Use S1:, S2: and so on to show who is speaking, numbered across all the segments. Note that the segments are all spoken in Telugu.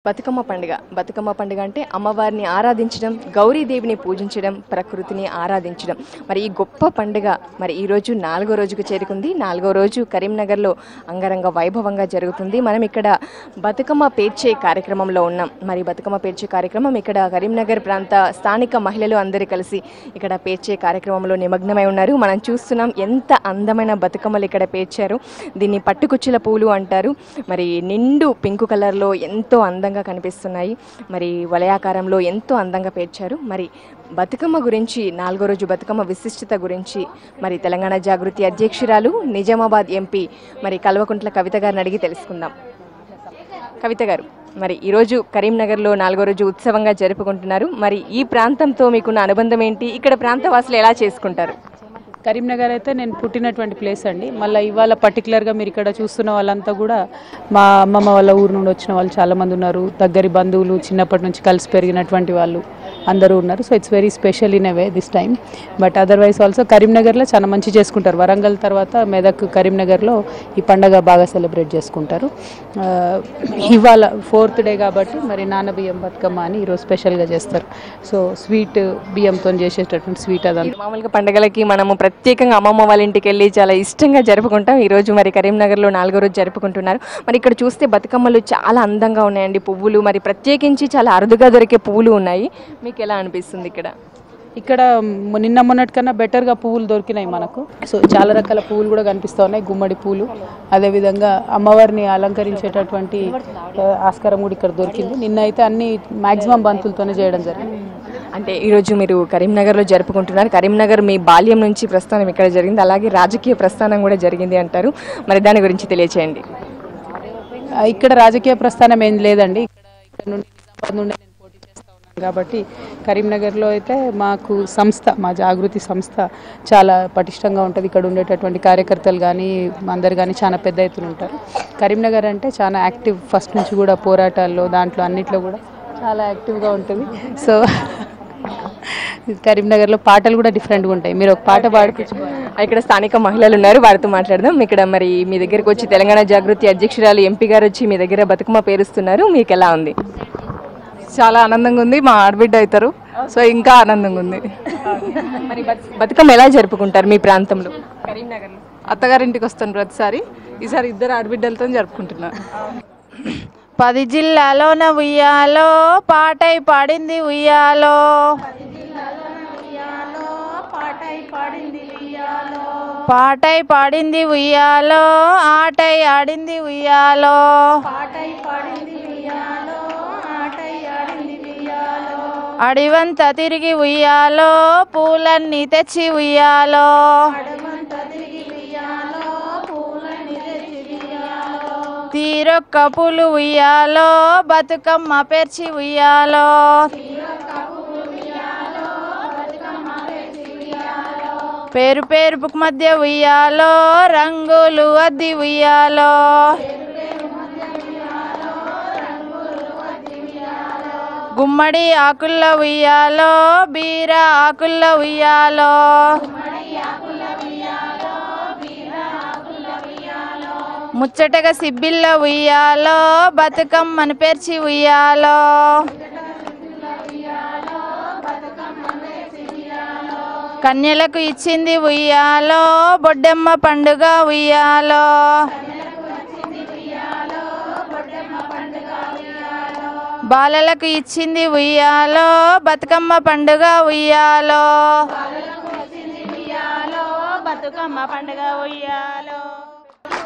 S1: బతుకమ్మ పండుగ అంటే అమ్మవారిని ఆరాధించడం, గౌరీదేవిని పూజించడం, ప్రకృతిని ఆరాధించడం. మరి ఈ గొప్ప పండుగ మరి ఈరోజు 4వ రోజుకు చేరుకుంది. 4వ రోజు కరీంనగర్లో అంగరంగ వైభవంగా జరుగుతుంది. మనం ఇక్కడ బతుకమ్మ పేర్చే కార్యక్రమంలో ఉన్నాం. మరి బతుకమ్మ పేర్చే కార్యక్రమం ఇక్కడ కరీంనగర్ ప్రాంత స్థానిక మహిళలు అందరూ కలిసి ఇక్కడ పేర్చే కార్యక్రమంలో నిమగ్నమై ఉన్నారు. మనం చూస్తున్నాం ఎంత అందమైన బతుకమ్మలు ఇక్కడ పేర్చారు. దీన్ని పట్టుకుచ్చుల పూలు అంటారు. మరి నిండు పింక్ కలర్లో ఎంతో అందంగా కనిపిస్తున్నాయి. మరి వలయాకారంలో ఎంతో అందంగా పేర్చారు. మరి బతుకమ్మ గురించి 4వ రోజు బతుకమ్మ విశిష్టత గురించి మరి తెలంగాణ జాగృతి అధ్యక్షురాలు నిజామాబాద్ ఎంపీ మరి కల్వకుంట్ల కవిత గారిని అడిగి తెలుసుకుందాం. కవిత గారు, మరి ఈరోజు కరీంనగర్లో 4వ రోజు ఉత్సవంగా జరుపుకుంటున్నారు. మరి ఈ ప్రాంతంతో మీకున్న అనుబంధం ఏంటి? ఇక్కడ ప్రాంతవాసులు ఎలా చేసుకుంటారు?
S2: కరీంనగర్ అయితే నేను పుట్టినటువంటి ప్లేస్ అండి. మళ్ళీ ఇవాళ పర్టికులర్గా మీరు ఇక్కడ చూస్తున్న వాళ్ళంతా కూడా మా అమ్మమ్మ వాళ్ళ ఊరు నుండి వచ్చిన వాళ్ళు చాలామంది ఉన్నారు. దగ్గరి బంధువులు, చిన్నప్పటి నుంచి కలిసి పెరిగినటువంటి వాళ్ళు అందరూ ఉన్నారు. So it's very special in a way this time. But otherwise also కరీంనగర్లో చాలా మంచి చేసుకుంటారు. వరంగల్ తర్వాత మెదక్, కరీంనగర్లో ఈ పండగ బాగా సెలబ్రేట్ చేసుకుంటారు. ఇవాళ 4th డే కాబట్టి మరి నాన్న బియ్యం బతుకమ్మ అని ఈరోజు స్పెషల్గా చేస్తారు. సో స్వీట్ బియ్యంతో చేసేటటువంటి స్వీట్ అదంతా.
S1: మామూలుగా పండుగలకి మనము ప్రత్యేకంగా అమ్మమ్మ వాళ్ళ ఇంటికి వెళ్ళి చాలా ఇష్టంగా జరుపుకుంటాం. ఈరోజు మరి కరీంనగర్లో 4వ రోజు జరుపుకుంటున్నారు. మరి ఇక్కడ చూస్తే బతుకమ్మలు చాలా అందంగా ఉన్నాయండి. పువ్వులు మరి ప్రత్యేకించి చాలా అరుదుగా దొరికే పువ్వులు ఉన్నాయి. మీకు ఎలా అనిపిస్తుంది ఇక్కడ?
S2: ఇక్కడ నిన్న మొన్నటి కన్నా బెటర్గా పువ్వులు దొరికినాయి మనకు. సో చాలా రకాల పువ్వులు కూడా కనిపిస్తూ ఉన్నాయి. గుమ్మడి పూలు, అదేవిధంగా అమ్మవారిని అలంకరించేటటువంటి ఆస్కారం కూడా ఇక్కడ దొరికింది. నిన్న అయితే అన్ని మ్యాక్సిమం బంతులతోనే చేయడం జరిగింది.
S1: అంటే ఈరోజు మీరు కరీంనగర్లో జరుపుకుంటున్నారు. కరీంనగర్ మీ బాల్యం నుంచి ప్రస్థానం ఇక్కడ జరిగింది, అలాగే రాజకీయ ప్రస్థానం కూడా జరిగింది అంటారు. మరి దాని గురించి తెలియచేయండి.
S2: ఇక్కడ రాజకీయ ప్రస్థానం ఏం లేదండి. ఇక్కడ నుండి నిజామాబాద్ నుండి నేను పోటీ చేస్తూ ఉన్నాను కాబట్టి కరీంనగర్లో అయితే మాకు సంస్థ, మా జాగృతి సంస్థ చాలా పటిష్టంగా ఉంటుంది. ఇక్కడ ఉండేటటువంటి కార్యకర్తలు కానీ అందరు కానీ చాలా పెద్ద ఎత్తున ఉంటారు. కరీంనగర్ అంటే చాలా యాక్టివ్, ఫస్ట్ నుంచి కూడా పోరాటాల్లో దాంట్లో అన్నిట్లో కూడా చాలా యాక్టివ్గా ఉంటుంది. సో కరీంనగర్లో పాటలు కూడా డిఫరెంట్గా ఉంటాయి. మీరు ఒక పాట పాడుకోవచ్చు.
S1: ఇక్కడ స్థానిక మహిళలు ఉన్నారు, వారితో మాట్లాడదాం. ఇక్కడ మరి మీ దగ్గరకు వచ్చి తెలంగాణ జాగృతి అధ్యక్షురాలు ఎంపీ గారు వచ్చి మీ దగ్గర బతుకమ్మ పేరుస్తున్నారు. మీకు ఎలా ఉంది?
S3: చాలా ఆనందంగా ఉంది. మా ఆడబిడ్డ అవుతారు, సో ఇంకా ఆనందంగా ఉంది.
S1: మరి బతుకమ్మ ఎలా జరుపుకుంటారు మీ ప్రాంతంలో? కరీంనగర్లో
S3: అత్తగారింటికి వస్తాను ప్రతిసారి. ఈసారి 2 ఆడబిడ్డలతో జరుపుకుంటున్నా.
S4: 10 జిల్లాలోన ఉయ్యాలో పాటై పాడింది ఉయ్యాలో, పాటై పాడింది ఉయ్యాలో, ఆటై ఆడింది ఉయ్యాలో, అడివంత తిరిగి ఉయ్యాలో, పూలన్నీ తెచ్చి ఉయ్యాలో, తీరొక్క పూలు ఉయ్యాలో, బతుకమ్మ పేర్చి ఉయ్యాలో, పేరు పేరు బుక్ మధ్య ఉయ్యాలో, రంగులు అద్ది ఉయ్యాలో, గుమ్మడి ఆకుల్ల ఉయ్యాలో, బీర ఆకుల్ల ఉయ్యాలో, ముచ్చటగా సిబ్బిల్ల ఉయ్యాలో, బతుకమ్మను పేర్చి ఉయ్యాలో, కన్యలకు ఇచ్చింది ఉయ్యాలో, బొడ్డెమ్మ పండుగ ఉయ్యాలో, బాలలకు ఇచ్చింది ఉయ్యాలో, బతుకమ్మ పండుగ ఉయ్యాలో, బతుకమ్మ పండుగ ఉయ్యాలో.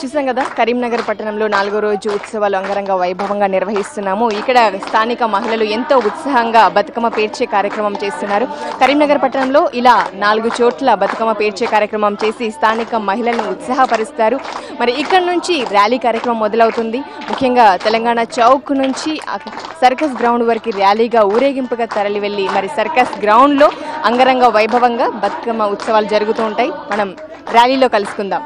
S1: చూసాం కదా, కరీంనగర్ పట్టణంలో 4వ రోజు ఉత్సవాలు అంగరంగ వైభవంగా నిర్వహిస్తున్నాము. ఇక్కడ స్థానిక మహిళలు ఎంతో ఉత్సాహంగా బతుకమ్మ పేర్చే కార్యక్రమం చేస్తున్నారు. కరీంనగర్ పట్టణంలో ఇలా 4 చోట్ల బతుకమ్మ పేర్చే కార్యక్రమం చేసి స్థానిక మహిళలను ఉత్సాహపరుస్తారు. మరి ఇక్కడ నుంచి ర్యాలీ కార్యక్రమం మొదలవుతుంది. ముఖ్యంగా తెలంగాణ చౌక్ నుంచి సర్కస్ గ్రౌండ్ వరకు ర్యాలీగా ఊరేగింపుగా తరలి వెళ్ళి మరి సర్కస్ గ్రౌండ్లో అంగరంగ వైభవంగా బతుకమ్మ ఉత్సవాలు జరుగుతూ ఉంటాయి. మనం ర్యాలీలో కలుసుకుందాం.